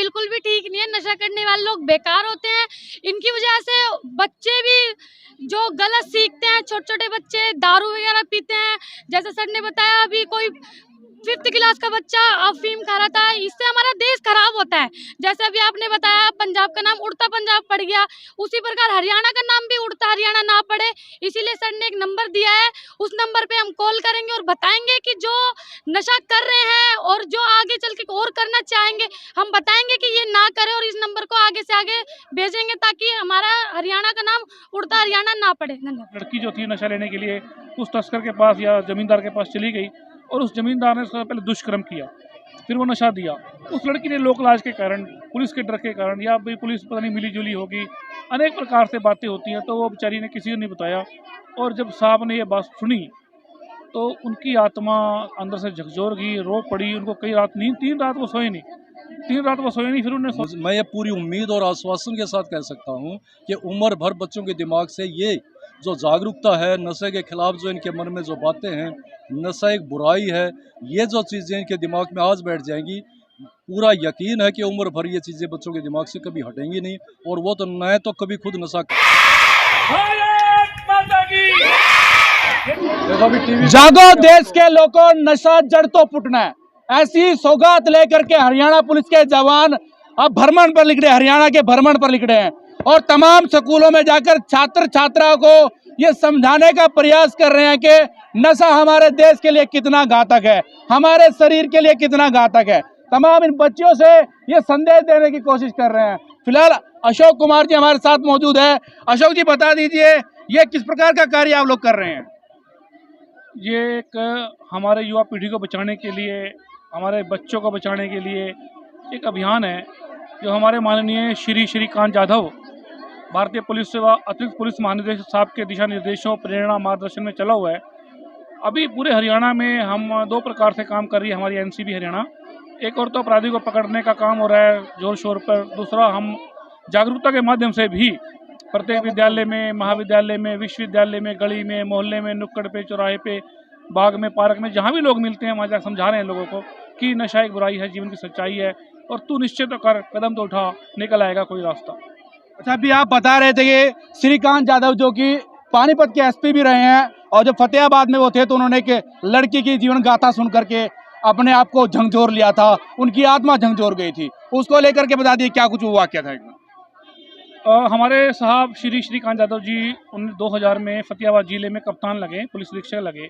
बिल्कुल भी ठीक नहीं है। नशा करने वाले लोग बेकार होते हैं। इनकी वजह से बच्चे भी जो गलत सीखते हैं, छोटे-छोटे बच्चे दारू वगैरह पीते हैं। जैसे सर ने बताया, अभी कोई 5th क्लास का बच्चा अफीम खा रहा था। इससे हमारा देश खराब होता है। जैसे अभी आपने बताया, पंजाब का नाम उड़ता पंजाब पड़ गया, उसी प्रकार हरियाणा का नाम भी उड़ता हरियाणा ना पड़े। इसीलिए सर ने एक नंबर दिया है, उस नंबर पे हम कॉल करेंगे और बताएंगे कि जो नशा कर रहे हैं और जो आगे चल के और करना चाहेंगे, हम बताएंगे कि ये ना करें और इस नंबर को आगे से आगे भेजेंगे ताकि हमारा हरियाणा का नाम उड़ता हरियाणा ना पड़े। धन्यवाद। लड़की जो थी नशा लेने के लिए उस तस्कर के पास या जमींदार के पास चली गई और उस जमींदार ने उससे पहले दुष्कर्म किया, फिर वो नशा दिया। उस लड़की ने लोक लाज के कारण, पुलिस के डर के कारण, या भाई पुलिस पता नहीं मिली जुली होगी, अनेक प्रकार से बातें होती हैं, तो वो बेचारी ने किसी को नहीं बताया। और जब साहब ने ये बात सुनी तो उनकी आत्मा अंदर से झकझोर गई, रो पड़ी। उनको कई रात नींद, 3 रात वो सोए नहीं, 3 रात वो सोए नहीं। फिर उन्होंने मैं ये पूरी उम्मीद और आश्वासन के साथ कह सकता हूँ कि उम्र भर बच्चों के दिमाग से ये जो जागरूकता है नशे के खिलाफ, जो इनके मन में जो बातें हैं, नशा एक बुराई है, ये जो चीज़ें इनके दिमाग में आज बैठ जाएंगी, पूरा यकीन है कि उम्र भर ये चीज़ें बच्चों के दिमाग से कभी हटेंगी नहीं। और वो तो न तो कभी खुद नशा जागो देश के लोगों, नशा जड़ तो पुटना है। ऐसी सौगात लेकर के हरियाणा पुलिस के जवान अब भ्रमण पर निकले, हरियाणा के भ्रमण पर निकले हैं और तमाम स्कूलों में जाकर छात्र छात्राओं को ये समझाने का प्रयास कर रहे हैं कि नशा हमारे देश के लिए कितना घातक है, हमारे शरीर के लिए कितना घातक है। तमाम इन बच्चों से ये संदेश देने की कोशिश कर रहे हैं। फिलहाल अशोक कुमार जी हमारे साथ मौजूद है। अशोक जी, बता दीजिए ये किस प्रकार का कार्य आप लोग कर रहे हैं? ये एक हमारे युवा पीढ़ी को बचाने के लिए, हमारे बच्चों को बचाने के लिए एक अभियान है जो हमारे माननीय श्री श्रीकांत जाधव, भारतीय पुलिस सेवा अतिरिक्त पुलिस महानिदेशक साहब के दिशा निर्देशों, प्रेरणा, मार्गदर्शन में चला हुआ है। अभी पूरे हरियाणा में हम 2 प्रकार से काम कर रही है हमारी एनसीबी हरियाणा। एक और तो अपराधी को पकड़ने का काम हो रहा है जोर शोर पर, दूसरा हम जागरूकता के माध्यम से भी प्रत्येक विद्यालय में, महाविद्यालय में, विश्वविद्यालय में, गली में, मोहल्ले में, नुक्कड़ पे, चौराहे पे, बाग में, पार्क में, जहाँ भी लोग मिलते हैं वहाँ जाकर समझा रहे हैं लोगों को कि नशा एक बुराई है, जीवन की सच्चाई है और तू निश्चित तो कर, कदम तो उठा, निकल आएगा कोई रास्ता। अच्छा, अभी आप बता रहे थे कि श्रीकांत जाधव जो कि पानीपत के एसपी भी रहे हैं और जब फतेहाबाद में वो थे तो उन्होंने एक लड़की की जीवन गाथा सुन करके अपने आप को झंझोर लिया था, उनकी आत्मा झंझोर गई थी। उसको लेकर के बता दिए क्या कुछ हुआ, क्या था? हमारे साहब श्री श्रीकांत जाधव जी 2000 में फतेहाबाद जिले में कप्तान लगे, पुलिस निरीक्षक लगे।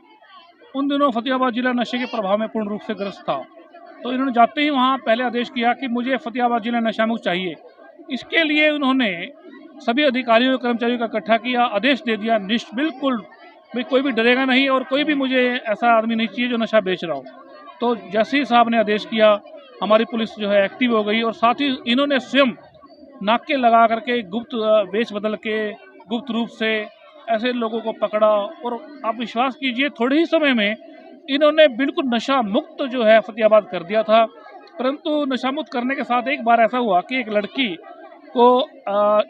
उन दिनों फतेहाबाद जिला नशे के प्रभाव में पूर्ण रूप से ग्रस्त था। तो इन्होंने जाते ही वहाँ पहले आदेश किया कि मुझे फतेहाबाद जिला नशा मुक्त चाहिए। इसके लिए उन्होंने सभी अधिकारियों कर्मचारियों का इकट्ठा किया, आदेश दे दिया बिल्कुल भाई कोई भी डरेगा नहीं और कोई भी मुझे ऐसा आदमी नहीं चाहिए जो नशा बेच रहा हो। तो जैसे ही साहब ने आदेश किया, हमारी पुलिस जो है एक्टिव हो गई और साथ ही इन्होंने स्वयं नाके लगा करके गुप्त वेश बदल के गुप्त रूप से ऐसे लोगों को पकड़ा और आप विश्वास कीजिए थोड़े ही समय में इन्होंने बिल्कुल नशा मुक्त जो है फतेहाबाद कर दिया था। परंतु नशा मुक्त करने के साथ एक बार ऐसा हुआ कि एक लड़की को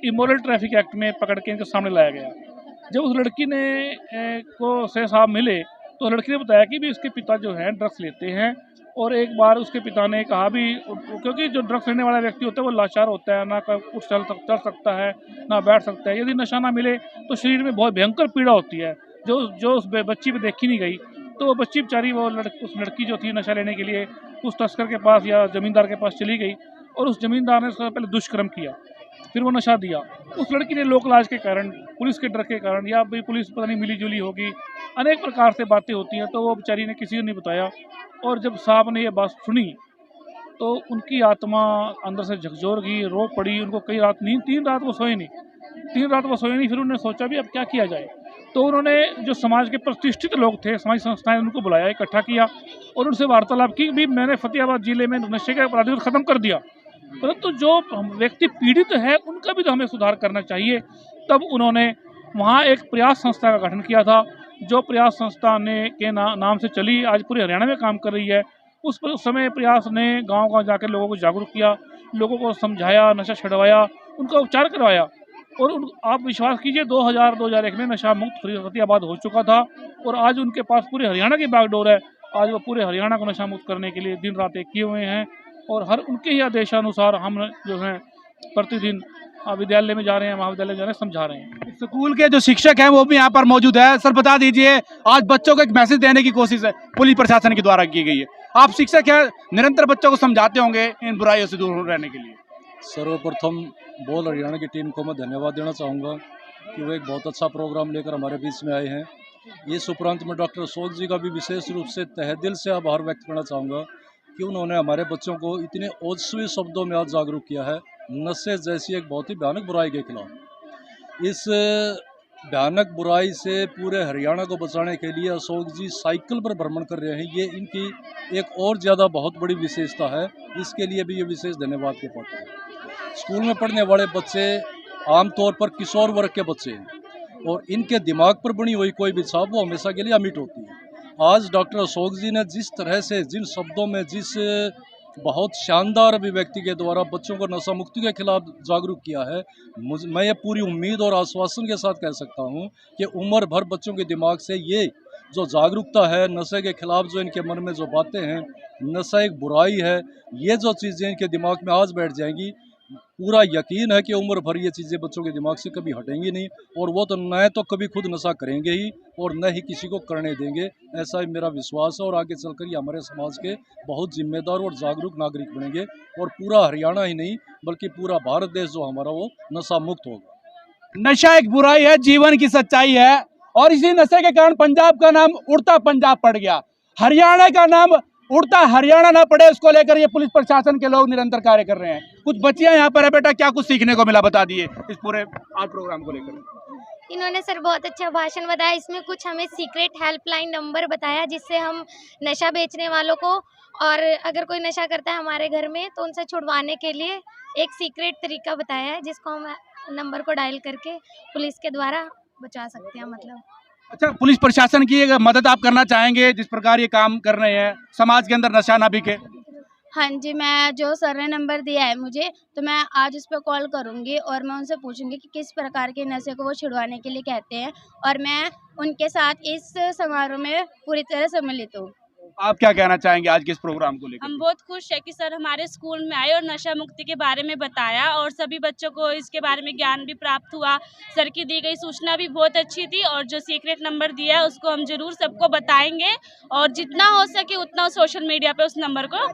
इमोरल ट्रैफिक एक्ट में पकड़ के इनके सामने लाया गया। जब उस लड़की ने को से साहब मिले तो लड़की ने बताया कि भी उसके पिता जो है ड्रग्स लेते हैं और एक बार उसके पिता ने कहा भी, क्योंकि जो ड्रग्स लेने वाला व्यक्ति होता है वो लाचार होता है, ना कुछ चल सकता है, ना बैठ सकता है। यदि नशा ना मिले तो शरीर में बहुत भयंकर पीड़ा होती है जो उस बच्ची पे देखी नहीं गई। तो वो बच्ची बेचारी उस लड़की जो थी नशा लेने के लिए उस तस्कर के पास या जमींदार के पास चली गई और उस जमींदार ने उससे पहले दुष्कर्म किया, फिर वो नशा दिया। उस लड़की ने लोक लाज के कारण, पुलिस के डर के कारण, या भाई पुलिस पता नहीं मिली जुली होगी, अनेक प्रकार से बातें होती हैं, तो वो बेचारी ने किसी को नहीं बताया। और जब साहब ने ये बात सुनी तो उनकी आत्मा अंदर से झकझोर गई, रो पड़ी। उनको कई रात नींद, 3 रात वो सोए नहीं, 3 रात वो सोए नहीं। फिर उन्होंने सोचा भी अब क्या किया जाए। तो उन्होंने जो समाज के प्रतिष्ठित लोग थे, समाज संस्थाएं, उनको बुलाया, इकट्ठा किया और उनसे वार्तालाप की भी मैंने फतेहाबाद जिले में नशे के अपराधियों को ख़त्म कर दिया, परंतु जो व्यक्ति पीड़ित है उनका भी तो हमें सुधार करना चाहिए। तब उन्होंने वहाँ एक प्रयास संस्था का गठन किया था, जो प्रयास संस्था के नाम से चली, आज पूरे हरियाणा में काम कर रही है। उस समय प्रयास ने गांव-गांव जाकर लोगों को जागरूक किया, लोगों को समझाया, नशा छुड़वाया, उनका उपचार करवाया और आप विश्वास कीजिए 2001 में नशा मुक्त फतेहाबाद हो चुका था और आज उनके पास पूरे हरियाणा की बागडोर है। आज वो पूरे हरियाणा को नशा मुक्त करने के लिए दिन रात एक किए हुए हैं और हर उनके ही आदेशानुसार हम जो हैं प्रतिदिन विद्यालय में जा रहे हैं, महाविद्यालय में जा रहे हैं, समझा रहे हैं। स्कूल के जो शिक्षक हैं वो भी यहाँ पर मौजूद है। सर बता दीजिए, आज बच्चों को एक मैसेज देने की कोशिश है पुलिस प्रशासन के द्वारा की गई है। आप शिक्षक हैं, निरंतर बच्चों को समझाते होंगे इन बुराइयों से दूर रहने के लिए। सर्वप्रथम बोल हरियाणा की टीम को मैं धन्यवाद देना चाहूँगा कि वो एक बहुत अच्छा प्रोग्राम लेकर हमारे बीच में आए हैं। इस उपरांत में डॉक्टर अशोक जी का भी विशेष रूप से तहे दिल से आभार व्यक्त करना चाहूँगा कि उन्होंने हमारे बच्चों को इतने ओजस्वी शब्दों में आज जागरूक किया है नशे जैसी एक बहुत ही भयानक बुराई के खिलाफ। इस भयानक बुराई से पूरे हरियाणा को बचाने के लिए अशोक जी साइकिल पर भ्रमण कर रहे हैं। ये इनकी एक और ज़्यादा बहुत बड़ी विशेषता है, इसके लिए भी ये विशेष धन्यवाद के पात्र हैं। स्कूल में पढ़ने वाले बच्चे आमतौर पर किशोर वर्ग के बच्चे हैं और इनके दिमाग पर बनी हुई कोई भी छाप वो हमेशा के लिए अमिट होती है। आज डॉक्टर अशोक जी ने जिस तरह से, जिन शब्दों में, जिस बहुत शानदार अभिव्यक्ति के द्वारा बच्चों को नशा मुक्ति के खिलाफ जागरूक किया है, मैं ये पूरी उम्मीद और आश्वासन के साथ कह सकता हूँ कि उम्र भर बच्चों के दिमाग से ये जो जागरूकता है, नशे के खिलाफ जो इनके मन में जो बातें हैं, नशा एक बुराई है, ये जो चीज़ें इनके दिमाग में आज बैठ जाएंगी, पूरा यकीन है कि उम्र भर ये चीज़ें बच्चों के दिमाग से कभी हटेंगी नहीं और वो तो न तो कभी खुद नशा करेंगे ही और न ही किसी को करने देंगे। ऐसा ही मेरा विश्वास है और आगे चलकर ये हमारे समाज के बहुत जिम्मेदार और जागरूक नागरिक बनेंगे और पूरा हरियाणा ही नहीं बल्कि पूरा भारत देश जो हमारा वो नशा मुक्त होगा। नशा एक बुराई है, जीवन की सच्चाई है और इसी नशे के कारण पंजाब का नाम उड़ता पंजाब पड़ गया। हरियाणा का नाम उड़ता हरियाणा ना पड़े, उसको लेकर ये पुलिस प्रशासन के लोग निरंतर कार्य कर रहे हैं। कुछ बच्चियां यहाँ पर है, बेटा क्या कुछ सीखने को मिला बता दिए इस पूरे आज प्रोग्राम को लेकर। इन्होंने सर बहुत अच्छा भाषण बताया। इसमें कुछ हमें सीक्रेट हेल्पलाइन नंबर बताया जिससे हम नशा बेचने वालों को और अगर कोई नशा करता है हमारे घर में तो उनसे छुड़वाने के लिए एक सीक्रेट तरीका बताया है जिसको हम नंबर को डायल करके पुलिस के द्वारा बचा सकते हैं। मतलब अच्छा, पुलिस प्रशासन की एक मदद आप करना चाहेंगे जिस प्रकार ये काम कर रहे हैं समाज के अंदर नशा ना बिके? हाँ जी, मैं जो सर ने नंबर दिया है मुझे तो मैं आज उस पर कॉल करूँगी और मैं उनसे पूछूंगी कि किस प्रकार के नशे को वो छुड़वाने के लिए कहते हैं और मैं उनके साथ इस समारोह में पूरी तरह सम्मिलित हूँ। आप क्या कहना चाहेंगे आज के इस प्रोग्राम को लेकर? हम बहुत खुश है कि सर हमारे स्कूल में आए और नशा मुक्ति के बारे में बताया और सभी बच्चों को इसके बारे में ज्ञान भी प्राप्त हुआ। सर की दी गई सूचना भी बहुत अच्छी थी और जो सीक्रेट नंबर दिया है उसको हम जरूर सबको बताएंगे और जितना हो सके उतना सोशल मीडिया पे उस नंबर को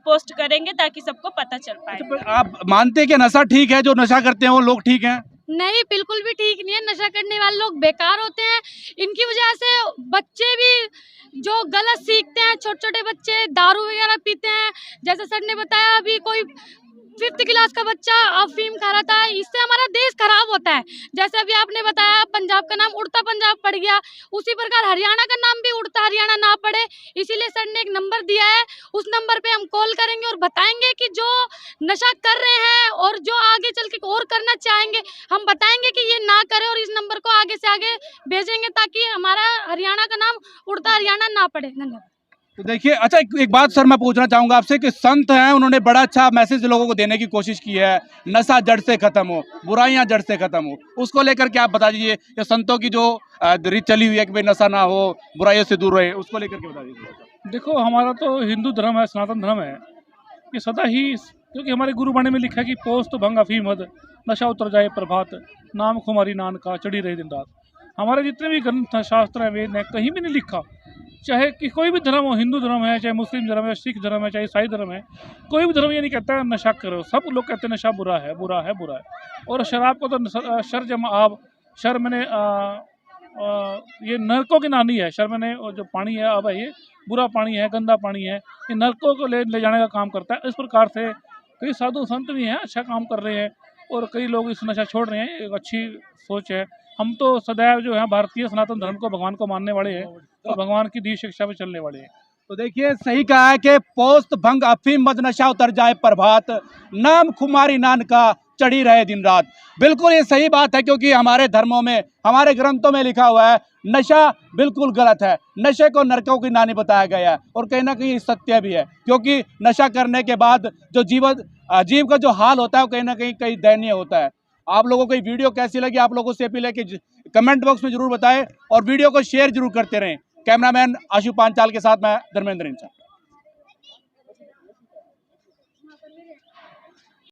पोस्ट करेंगे ताकि सबको पता चल पाए। आप मानते हैं कि नशा ठीक है, जो नशा करते हैं वो लोग ठीक हैं? नहीं, बिल्कुल भी ठीक नहीं है। नशा करने वाले लोग बेकार होते हैं। इनकी वजह से बच्चे भी जो गलत सीखते हैं, छोटे छोटे बच्चे दारू वगैरह पीते हैं। जैसे सर ने बताया अभी कोई 5th क्लास का बच्चा अफीम खा रहा था, इससे हमारा देश खराब होता है। जैसे अभी आपने बताया पंजाब का नाम उड़ता पंजाब पड़ गया, उसी प्रकार हरियाणा का नाम भी उड़ता हरियाणा ना पड़े, इसीलिए सर ने एक नंबर दिया है। उस नंबर पे हम कॉल करेंगे और बताएंगे कि जो नशा कर रहे हैं और जो आगे चल के और करना चाहेंगे हम बताएंगे कि ये ना करें और इस नंबर को आगे से आगे भेजेंगे ताकि हमारा हरियाणा का नाम उड़ता हरियाणा ना पड़े। धन्यवाद। तो देखिए, अच्छा एक बात सर मैं पूछना चाहूंगा आपसे कि संत हैं, उन्होंने बड़ा अच्छा मैसेज लोगों को देने की कोशिश की है, नशा जड़ से खत्म हो, बुराइयां जड़ से खत्म हो, उसको लेकर के आप बता दीजिए। ये संतों की जो रीत चली हुई है कि भाई नशा ना हो, बुराइयों से दूर रहे, उसको लेकर के बता दीजिए। देखो, हमारा तो हिंदू धर्म है, सनातन धर्म है, ये सदा ही, क्योंकि हमारे गुरुबाणी में लिखा है कि पोस्त भंग अफीम मद, नशा उतर जाए प्रभात, नाम खुमारी नानका चढ़ी रहे दिन रात। हमारे जितने भी ग्रंथ शास्त्र हैं, वेद हैं, कहीं भी नहीं लिखा, चाहे कि कोई भी धर्म हो, हिंदू धर्म है, चाहे मुस्लिम धर्म है, सिख धर्म है, चाहे ईसाई धर्म है, कोई भी धर्म ये नहीं कहता नशा करो। सब लोग कहते हैं नशा बुरा है, बुरा है, बुरा है। और शराब को तो शर जम आब, शर मैंने ये नरकों की नानी है। शर मैंने जो पानी है अब है, ये बुरा पानी है, गंदा पानी है, ये नरकों को ले जाने का काम करता है। इस प्रकार से कई साधु संत भी हैं, अच्छा काम कर रहे हैं और कई लोग इस नशा छोड़ रहे हैं, एक अच्छी सोच है। हम तो सदैव जो है भारतीय सनातन धर्म को, भगवान को मानने वाले हैं और भगवान की दी शिक्षा पे चलने वाले हैं। तो देखिए, सही कहा है कि पोस्त भंग अफीम मद, नशा उतर जाए प्रभात, नाम खुमारी नान का चढ़ी रहे दिन रात। बिल्कुल ये सही बात है, क्योंकि हमारे धर्मों में, हमारे ग्रंथों में लिखा हुआ है नशा बिल्कुल गलत है। नशे को नरकों की नानी बताया गया है और कहीं ना कहीं सत्य भी है, क्योंकि नशा करने के बाद जो जीव का जो हाल होता है वो कहीं ना कहीं दयनीय होता है। आप लोगों को ये वीडियो कैसी लगी, आप लोगों से अपील है कि कमेंट बॉक्स में जरूर बताएं और वीडियो को शेयर जरूर करते रहें। कैमरामैन आशु पांचाल के साथ मैं धर्मेंद्र इंसान।